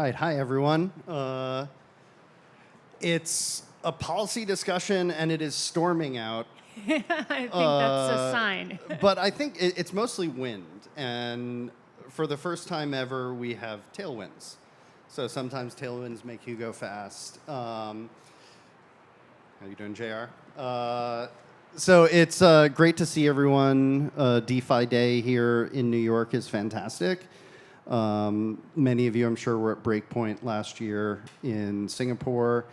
right. Hi, everyone. It's a policy discussion, and it is storming out. I think that's a sign. But I think it's mostly wind. And for the first time ever, we have tailwinds. So sometimes tailwinds make you go fast. How you doing, JR? So it's great to see everyone. DeFi Day here in New York is fantastic. Many of you, I'm sure, were at Breakpoint last year in Singapore.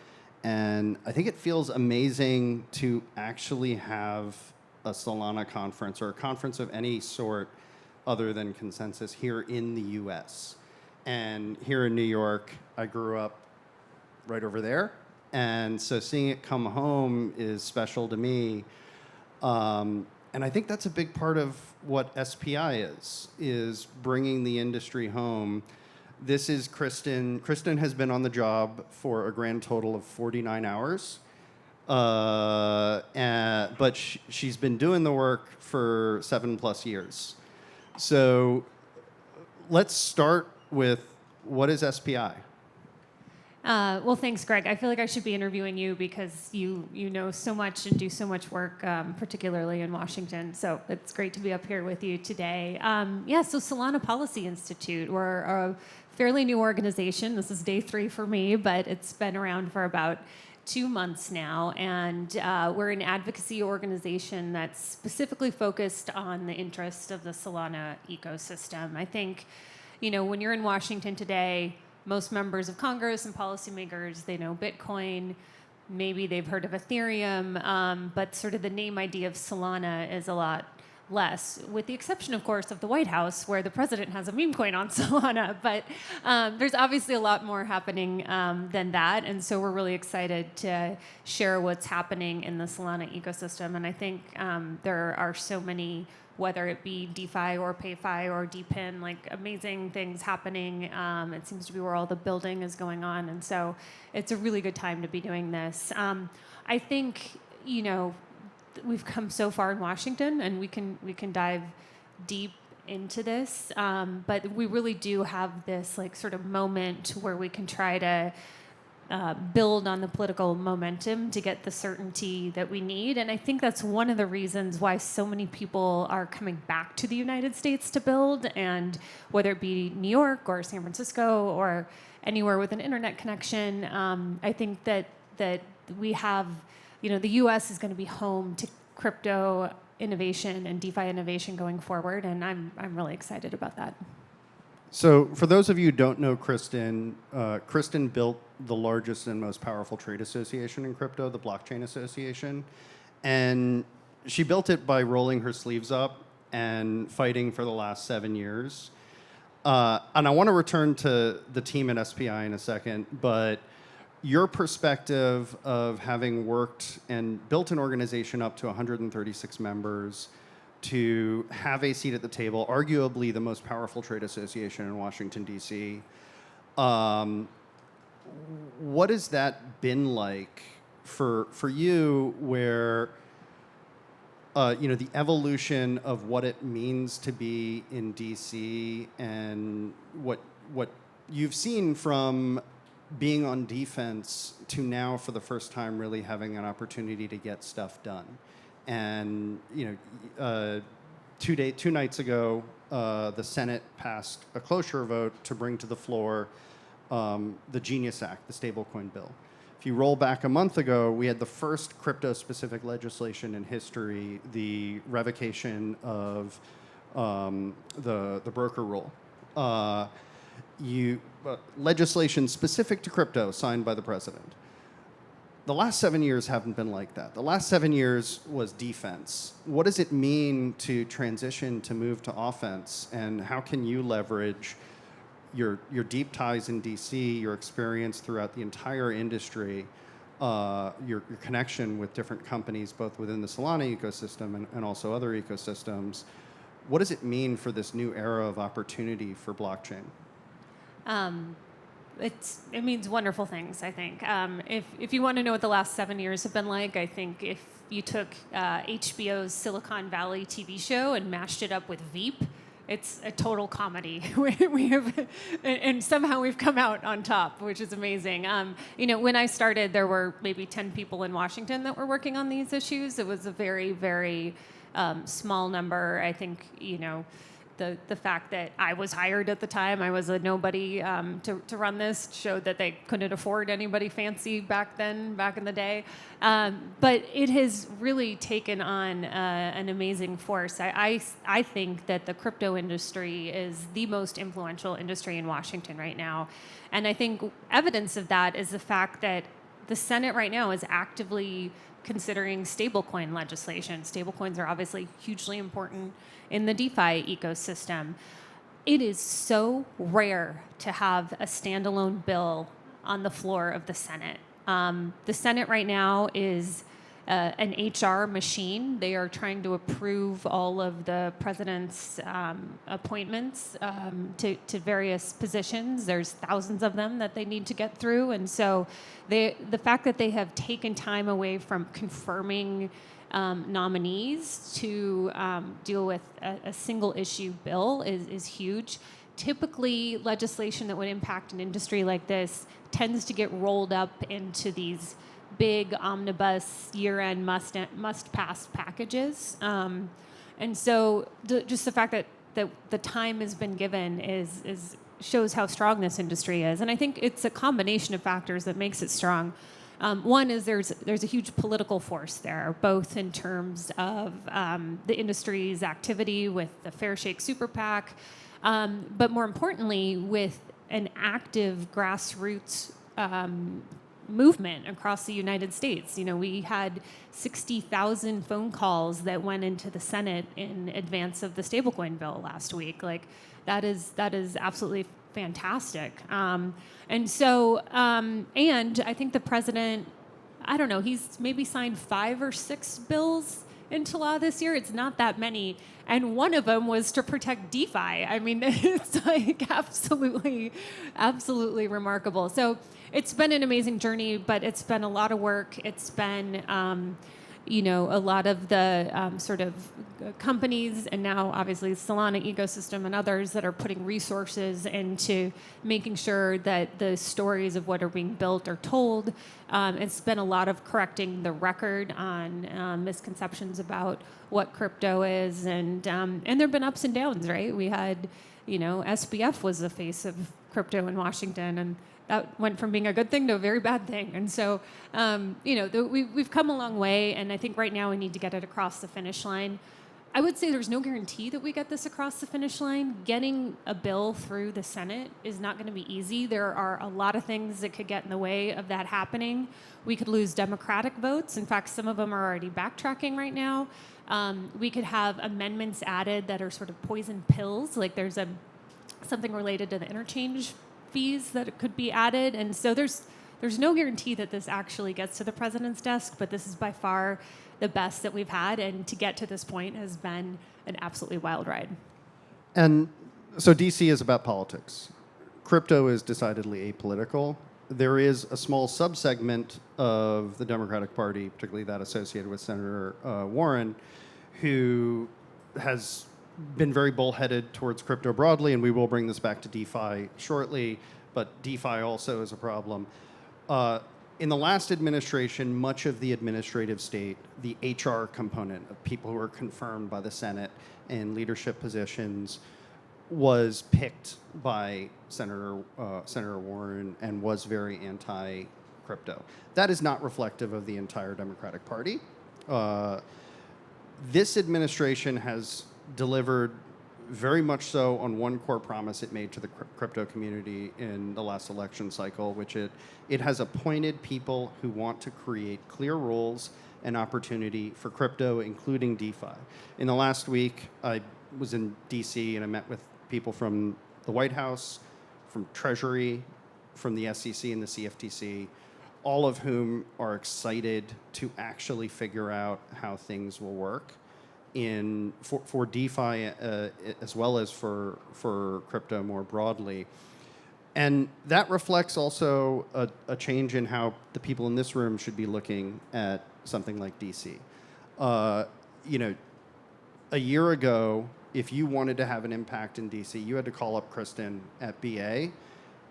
And I think it feels amazing to actually have a Solana conference or a conference of any sort other than Consensus here in the US. And here in New York, I grew up right over there. And so seeing it come home is special to me. And I think that's a big part of what SPI is bringing the industry home. This is Kristin. Kristin has been on the job for a grand total of 49 hours. But she's been doing the work for 7+ years. So let's start with, what is SPI? Well, thanks, Greg. I feel like I should be interviewing you because you know so much and do so much work, particularly in Washington. So it's great to be up here with you today. So Solana Policy Institute, we're a fairly new organization. This is day 3 for me, but it's been around for about 2 months now. And we're an advocacy organization that's specifically focused on the interest of the Solana ecosystem. I think, when you're in Washington today, most members of Congress and policymakers, they know Bitcoin, maybe they've heard of Ethereum, but sort of the name idea of Solana is a lot less, with the exception, of course, of the White House, where the president has a meme coin on Solana. But there's obviously a lot more happening than that, and so we're really excited to share what's happening in the Solana ecosystem. And I think there are so many, whether it be DeFi or PayFi or DePIN, like amazing things happening. It seems to be where all the building is going on. And so it's a really good time to be doing this. I think, we've come so far in Washington, and we can dive deep into this. But we really do have this sort of moment where we can try to build on the political momentum to get the certainty that we need. And I think that's one of the reasons why so many people are coming back to the United States to build, and whether it be New York or San Francisco or anywhere with an internet connection. I think that we have, the US is going to be home to crypto innovation and DeFi innovation going forward, and I'm really excited about that. So for those of you who don't know Kristin, Kristin built the largest and most powerful trade association in crypto, the Blockchain Association. And she built it by rolling her sleeves up and fighting for the last 7 years. And I want to return to the team at SPI in a second, but your perspective of having worked and built an organization up to 136 members, to have a seat at the table, arguably the most powerful trade association in Washington, D.C. What has that been like for you, where the evolution of what it means to be in D.C. and what you've seen from being on defense to now, for the first time, really having an opportunity to get stuff done? And 2 nights ago, the Senate passed a cloture vote to bring to the floor the Genius Act, the stablecoin bill. If you roll back a month ago, we had the first crypto-specific legislation in history, the revocation of the broker rule. Legislation specific to crypto signed by the president. The last 7 years haven't been like that. The last 7 years was defense. What does it mean to transition, to move to offense? And how can you leverage your deep ties in DC, your experience throughout the entire industry, your connection with different companies, both within the Solana ecosystem and also other ecosystems? What does it mean for this new era of opportunity for blockchain? It means wonderful things, I think. If you want to know what the last 7 years have been like, I think if you took HBO's Silicon Valley TV show and mashed it up with Veep, it's a total comedy. we have, and somehow we've come out on top, which is amazing. When I started, there were maybe 10 people in Washington that were working on these issues. It was a very, very small number. I think, the fact that I was hired at the time, I was a nobody to run this, showed that they couldn't afford anybody fancy back in the day. But it has really taken on an amazing force. I think that the crypto industry is the most influential industry in Washington right now. And I think evidence of that is the fact that the Senate right now is actively considering stablecoin legislation. Stablecoins are obviously hugely important in the DeFi ecosystem. It is so rare to have a standalone bill on the floor of the Senate. The Senate right now is an HR machine. They are trying to approve all of the president's appointments to various positions. There's thousands of them that they need to get through. And so the fact that they have taken time away from confirming nominees to deal with a single issue bill is huge. Typically, legislation that would impact an industry like this tends to get rolled up into these big omnibus year-end must-pass packages. And so just the fact that the time has been given shows how strong this industry is. And I think it's a combination of factors that makes it strong. One is there's a huge political force there, both in terms of the industry's activity with the Fair Shake Super PAC, but more importantly, with an active grassroots movement across the United States. We had 60,000 phone calls that went into the Senate in advance of the stablecoin bill last week. That is absolutely fantastic. And I think the president, I don't know, he's maybe signed 5 or 6 bills into law this year. It's not that many. And one of them was to protect DeFi. I mean, it's absolutely remarkable. So it's been an amazing journey, but it's been a lot of work. It's been, a lot of the sort of companies, and now obviously Solana ecosystem and others that are putting resources into making sure that the stories of what are being built are told. It's been a lot of correcting the record on misconceptions about what crypto is, and there have been ups and downs, right? We had, SBF was the face of crypto in Washington, and that went from being a good thing to a very bad thing. And so, we've come a long way, and I think right now we need to get it across the finish line. I would say there's no guarantee that we get this across the finish line. Getting a bill through the Senate is not going to be easy. There are a lot of things that could get in the way of that happening. We could lose Democratic votes. In fact, some of them are already backtracking right now. We could have amendments added that are sort of poison pills, like there's something related to the interchange fees that could be added. And so there's no guarantee that this actually gets to the president's desk, but this is by far the best that we've had, and to get to this point has been an absolutely wild ride. And so DC is about politics. Crypto is decidedly apolitical. There is a small subsegment of the Democratic Party, particularly that associated with Senator Warren, who has been very bullheaded towards crypto broadly, and we will bring this back to DeFi shortly, but DeFi also is a problem. In the last administration, much of the administrative state, the HR component of people who are confirmed by the Senate in leadership positions, was picked by Senator Warren and was very anti-crypto. That is not reflective of the entire Democratic Party. This administration has delivered very much so on one core promise it made to the crypto community in the last election cycle, which it has appointed people who want to create clear rules and opportunity for crypto, including DeFi. In the last week, I was in DC and I met with people from the White House, from Treasury, from the SEC and the CFTC, all of whom are excited to actually figure out how things will work for DeFi as well as for crypto more broadly. And that reflects also a change in how the people in this room should be looking at something like DC. A year ago, if you wanted to have an impact in DC, you had to call up Kristin at BA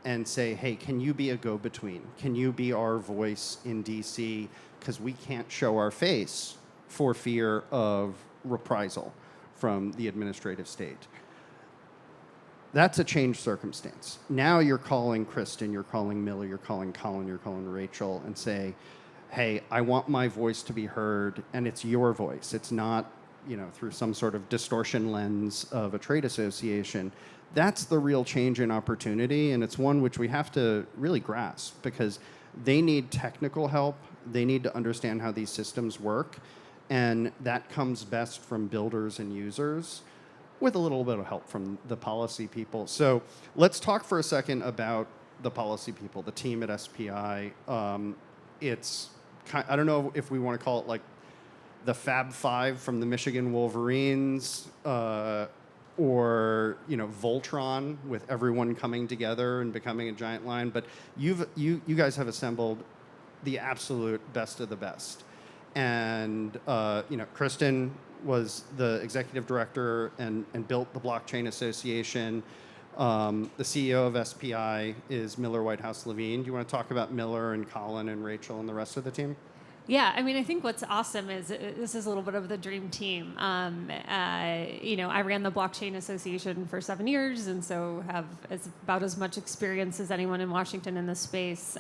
and say, hey, can you be a go-between? Can you be our voice in DC? Because we can't show our face for fear of reprisal from the administrative state. That's a changed circumstance. Now you're calling Kristin, you're calling Miller, you're calling Colin, you're calling Rachel, and say, hey, I want my voice to be heard, and it's your voice. It's not, through some sort of distortion lens of a trade association. That's the real change in opportunity, and it's one which we have to really grasp, because they need technical help. They need to understand how these systems work, and that comes best from builders and users, with a little bit of help from the policy people. So let's talk for a second about the policy people, the team at SPI. It's I don't know if we want to call it like the Fab Five from the Michigan Wolverines, or Voltron, with everyone coming together and becoming a giant line. But you guys have assembled the absolute best of the best. And Kristin was the executive director and built the Blockchain Association. The CEO of SPI is Miller Whitehouse Levine. Do you want to talk about Miller and Colin and Rachel and the rest of the team? Yeah, I mean, I think what's awesome is this is a little bit of the dream team. I ran the Blockchain Association for 7 years, and so have about as much experience as anyone in Washington in this space.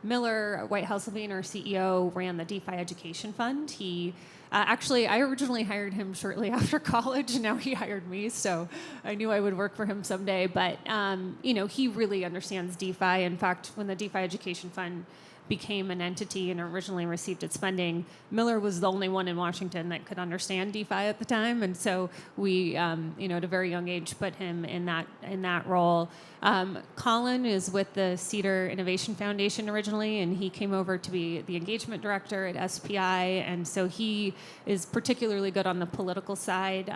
Miller Whitehouse Levine, our CEO, ran the DeFi Education Fund. He I originally hired him shortly after college, and now he hired me, so I knew I would work for him someday. But he really understands DeFi. In fact, when the DeFi Education Fund became an entity and originally received its funding, Miller was the only one in Washington that could understand DeFi at the time, and so we, at a very young age, put him in that role. Colin is with the Cedar Innovation Foundation originally, and he came over to be the engagement director at SPI, and so he is particularly good on the political side,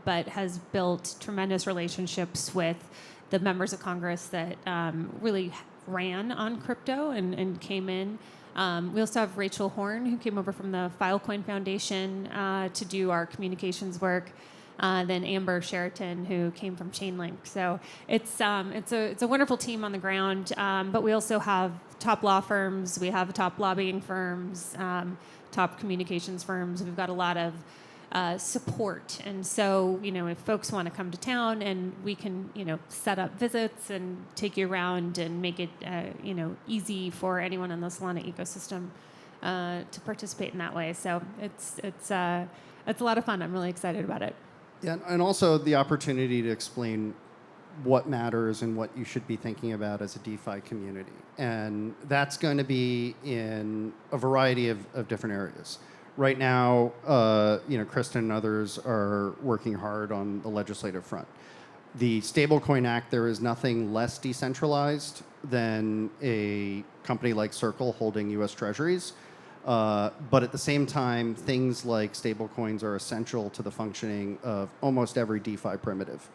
but has built tremendous relationships with the members of Congress that really ran on crypto and came in. We also have Rachel Horn, who came over from the Filecoin Foundation to do our communications work. Then Amber Sheraton, who came from Chainlink. So it's a wonderful team on the ground. But we also have top law firms. We have top lobbying firms, top communications firms. We've got a lot of support. And so, if folks want to come to town, and we can, set up visits and take you around and make it, easy for anyone in the Solana ecosystem to participate in that way. So it's a lot of fun. I'm really excited about it. Yeah, and also the opportunity to explain what matters and what you should be thinking about as a DeFi community. And that's going to be in a variety of different areas. Right now, Kristin and others are working hard on the legislative front. The Stablecoin Act, there is nothing less decentralized than a company like Circle holding U.S. Treasuries. But at the same time, things like stablecoins are essential to the functioning of almost every DeFi primitive.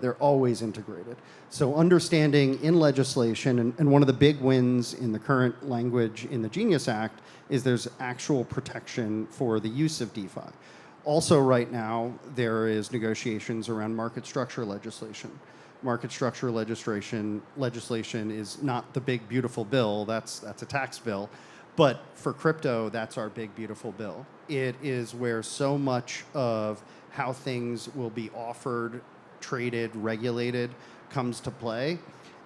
They're always integrated. So understanding in legislation, and one of the big wins in the current language in the Genius Act is there's actual protection for the use of DeFi. Also right now, there is negotiations around market structure legislation. Market structure legislation is not the big, beautiful bill. That's a tax bill. But for crypto, that's our big, beautiful bill. It is where so much of how things will be offered, traded, regulated, comes to play.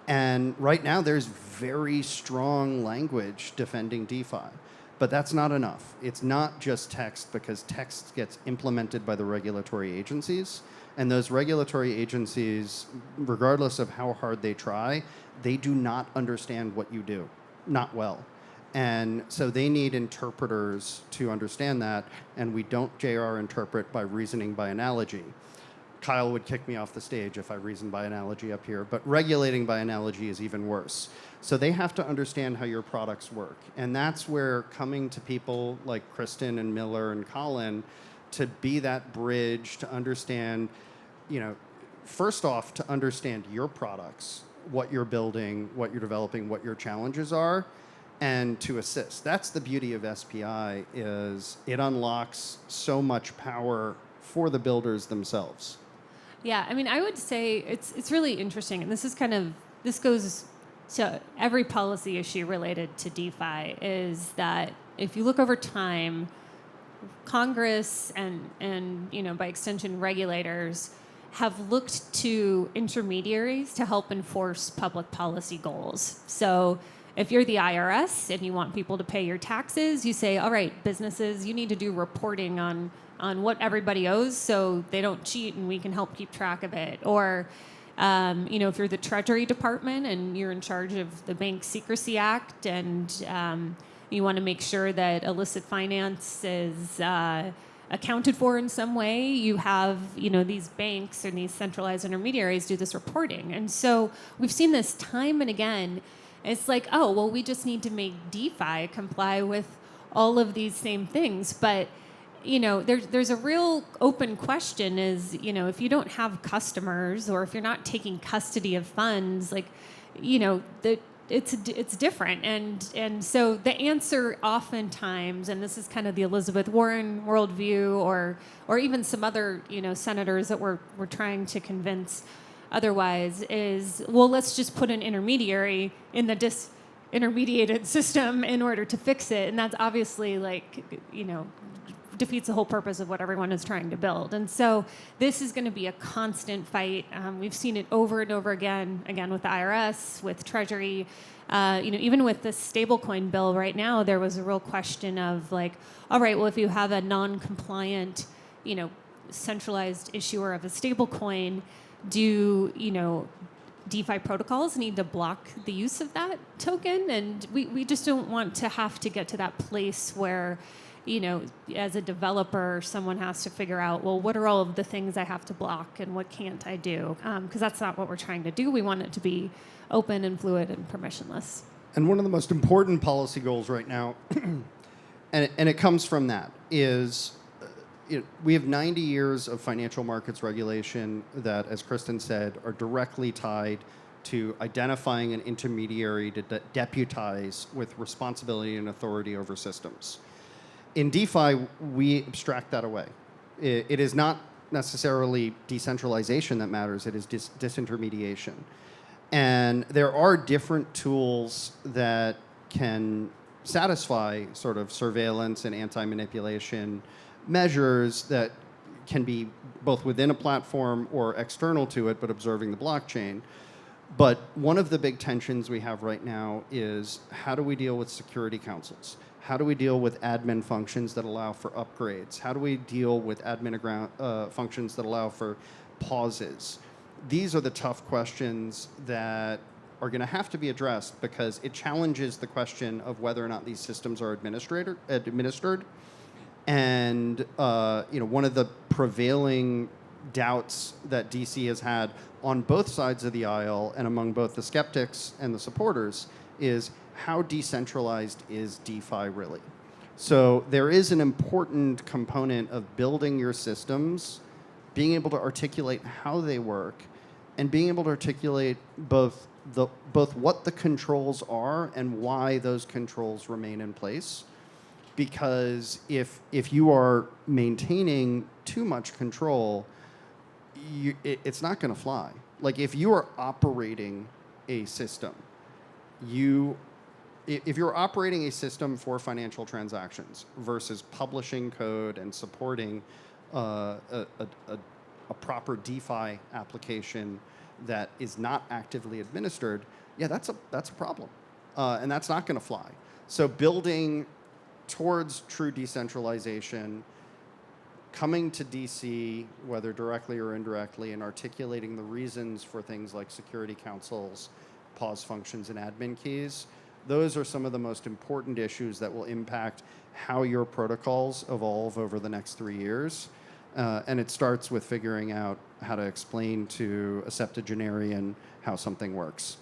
And right now, there's very strong language defending DeFi. But that's not enough. It's not just text, because text gets implemented by the regulatory agencies. And those regulatory agencies, regardless of how hard they try, they do not understand what you do, not well. And so they need interpreters to understand that, and we don't JR interpret by reasoning by analogy. Kyle would kick me off the stage if I reasoned by analogy up here, but regulating by analogy is even worse. So they have to understand how your products work. And that's where coming to people like Kristin and Miller and Colin to be that bridge, to understand, first off, to understand your products, what you're building, what you're developing, what your challenges are, and to assist. That's the beauty of SPI, is it unlocks so much power for the builders themselves. Yeah, I mean, I would say it's really interesting, and this goes to every policy issue related to DeFi. Is that if you look over time, Congress and by extension regulators have looked to intermediaries to help enforce public policy goals. So if you're the IRS and you want people to pay your taxes, you say, all right, businesses, you need to do reporting on what everybody owes so they don't cheat and we can help keep track of it. Or, if you're the Treasury Department and you're in charge of the Bank Secrecy Act and you want to make sure that illicit finance is accounted for in some way, you have, these banks and these centralized intermediaries do this reporting. And so we've seen this time and again. It's like, oh, well, we just need to make DeFi comply with all of these same things. But, there's a real open question is, if you don't have customers or if you're not taking custody of funds, like, it's different. And so the answer oftentimes, and this is kind of the Elizabeth Warren worldview or even some other, senators that we're trying to convince otherwise, is, well, let's just put an intermediary in the disintermediated system in order to fix it. And that's obviously defeats the whole purpose of what everyone is trying to build. And so this is going to be a constant fight. We've seen it over and over again with the IRS, with Treasury, even with the stablecoin bill right now, there was a real question of like, all right, well, if you have a non-compliant, centralized issuer of a stablecoin, do DeFi protocols need to block the use of that token? And we just don't want to have to get to that place where, as a developer, someone has to figure out, well, what are all of the things I have to block and what can't I do? Because that's not what we're trying to do. We want it to be open and fluid and permissionless. And one of the most important policy goals right now, and it comes from that, is we have 90 years of financial markets regulation that, as Kristin said, are directly tied to identifying an intermediary to deputize with responsibility and authority over systems. In DeFi, we abstract that away. It is not necessarily decentralization that matters, it is disintermediation. And there are different tools that can satisfy sort of surveillance and anti-manipulation measures that can be both within a platform or external to it, but observing the blockchain. But one of the big tensions we have right now is how do we deal with security councils? How do we deal with admin functions that allow for upgrades? How do we deal with admin functions that allow for pauses? These are the tough questions that are going to have to be addressed because it challenges the question of whether or not these systems are administered. And one of the prevailing doubts that DC has had on both sides of the aisle and among both the skeptics and the supporters is how decentralized is DeFi really? So there is an important component of building your systems, being able to articulate how they work, and being able to articulate both what the controls are and why those controls remain in place. Because if you are maintaining too much control, it's not going to fly. Like if you are operating a system, if you're operating a system for financial transactions versus publishing code and supporting a proper DeFi application that is not actively administered, yeah, that's a problem, and that's not going to fly. So building towards true decentralization, coming to DC, whether directly or indirectly, and articulating the reasons for things like security councils, pause functions, and admin keys, those are some of the most important issues that will impact how your protocols evolve over the next 3 years. And it starts with figuring out how to explain to a septuagenarian how something works.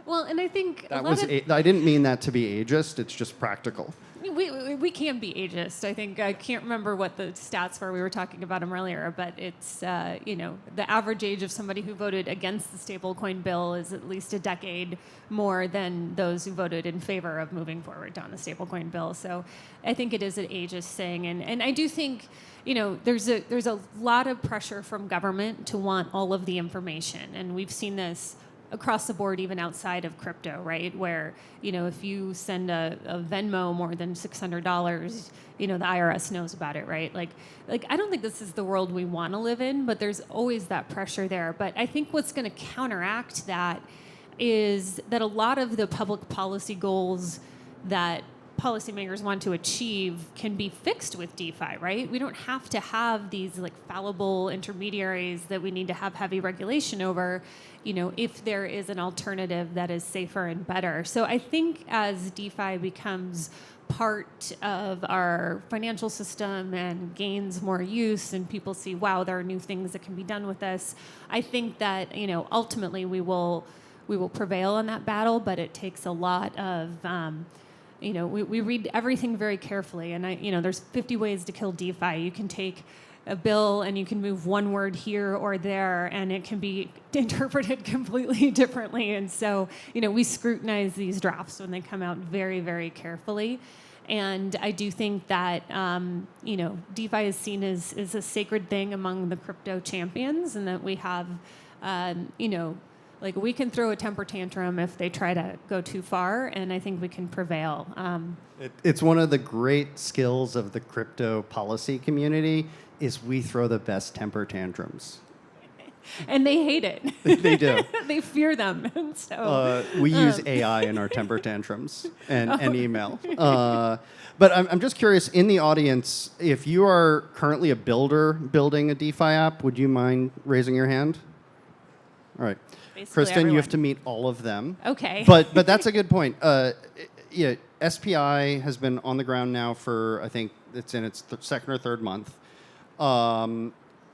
Well, and I think I didn't mean that to be ageist. It's just practical. We can be ageist. I think I can't remember what the stats were. We were talking about them earlier, but it's the average age of somebody who voted against the stablecoin bill is at least a decade more than those who voted in favor of moving forward down the stablecoin bill. So I think it is an ageist thing, and I do think there's a lot of pressure from government to want all of the information, and we've seen this across the board, even outside of crypto, right? Where, if you send a Venmo more than $600, the IRS knows about it, right? Like I don't think this is the world we want to live in, but there's always that pressure there. But I think what's going to counteract that is that a lot of the public policy goals that policymakers want to achieve can be fixed with DeFi, right? We don't have to have these fallible intermediaries that we need to have heavy regulation over, if there is an alternative that is safer and better. So I think as DeFi becomes part of our financial system and gains more use and people see, wow, there are new things that can be done with this, I think that, ultimately we will prevail in that battle, but it takes a lot of we read everything very carefully, and there's 50 ways to kill DeFi. You can take a bill and you can move one word here or there, and it can be interpreted completely differently. And so, we scrutinize these drafts when they come out very, very carefully. And I do think that, DeFi is seen as a sacred thing among the crypto champions, and that we have, we can throw a temper tantrum if they try to go too far, and I think we can prevail. It's one of the great skills of the crypto policy community is we throw the best temper tantrums. And they hate it. They do. They fear them. So we use AI in our temper tantrums and email. But I'm just curious, in the audience, if you are currently a builder building a DeFi app, would you mind raising your hand? All right. Basically Kristin, everyone. you have to meet all of them. Okay. But that's a good point. SPI has been on the ground now for, I think it's in its second or third month.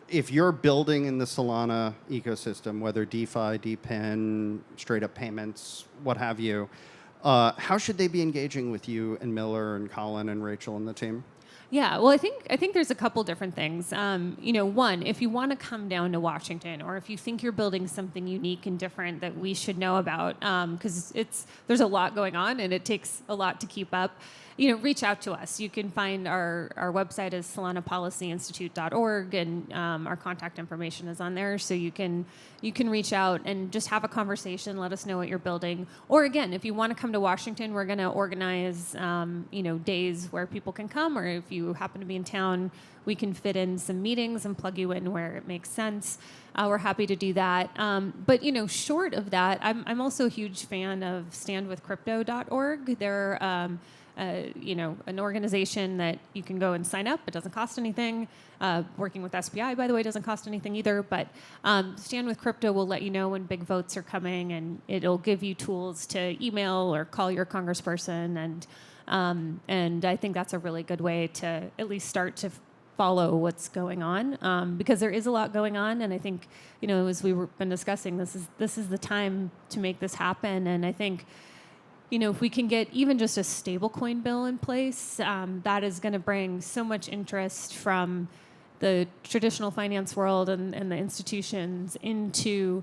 If you're building in the Solana ecosystem, whether DeFi, DePIN, straight up payments, what have you, how should they be engaging with you and Miller and Colin and Rachel and the team? Yeah, well, I think there's a couple different things. One, if you want to come down to Washington, or if you think you're building something unique and different that we should know about, because there's a lot going on and it takes a lot to keep up, reach out to us. You can find our website is solanapolicyinstitute.org, and our contact information is on there, so you can reach out and just have a conversation. Let us know what you're building. Or again, if you want to come to Washington, we're going to organize days where people can come, or if you happen to be in town, we can fit in some meetings and plug you in where it makes sense. We're happy to do that. But short of that, I'm also a huge fan of standwithcrypto.org. They're an organization that you can go and sign up. It doesn't cost anything. Working with SPI, by the way, doesn't cost anything either. But Stand with Crypto will let you know when big votes are coming, and it'll give you tools to email or call your congressperson. And I think that's a really good way to at least start to follow what's going on, because there is a lot going on. And I think, as we've been discussing, this is the time to make this happen. And I think, if we can get even just a stablecoin bill in place, that is going to bring so much interest from the traditional finance world and the institutions into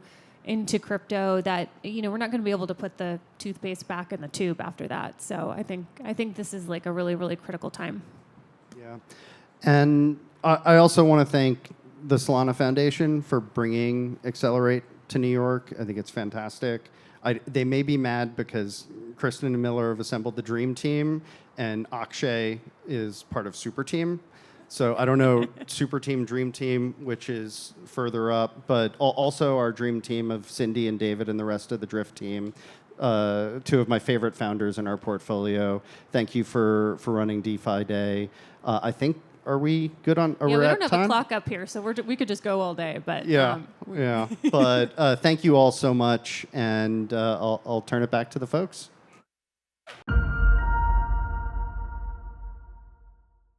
crypto that we're not going to be able to put the toothpaste back in the tube after that. So I think this is a really, really critical time. Yeah, and I also want to thank the Solana Foundation for bringing Accelerate to New York. I think it's fantastic. They may be mad because Kristin and Miller have assembled the Dream Team, and Akshay is part of Super Team. So I don't know Super Team, Dream Team, which is further up, but also our Dream Team of Cindy and David and the rest of the Drift team, two of my favorite founders in our portfolio. Thank you for running DeFi Day. I think, are we good on? Are we don't at have a time? clock up here, so we could just go all day. But yeah. But thank you all so much, and I'll turn it back to the folks.